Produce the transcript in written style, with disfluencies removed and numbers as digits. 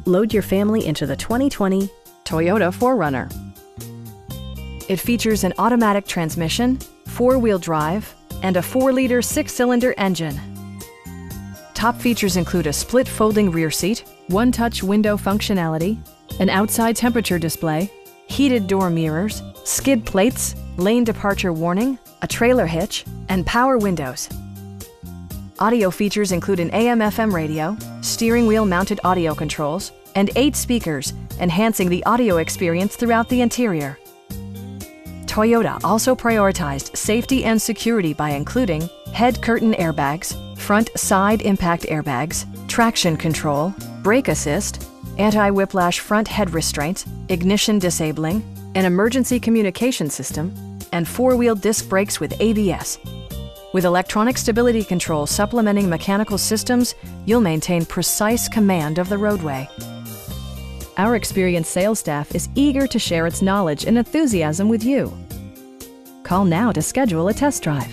Load your family into the 2020 Toyota 4Runner. It features an automatic transmission, four-wheel drive, and a 4-liter 6-cylinder engine. Top features include a split folding rear seat, one-touch window functionality, an outside temperature display, heated door mirrors, skid plates, lane departure warning, a trailer hitch, and power windows. Audio features include an AM/FM radio, steering wheel mounted audio controls, and 8 speakers, enhancing the audio experience throughout the interior. Toyota also prioritized safety and security by including head curtain airbags, front side impact airbags, traction control, brake assist, anti-whiplash front head restraints, ignition disabling, an emergency communication system, and 4-wheel disc brakes with ABS. With electronic stability control supplementing mechanical systems, you'll maintain precise command of the roadway. Our experienced sales staff is eager to share its knowledge and enthusiasm with you. Call now to schedule a test drive.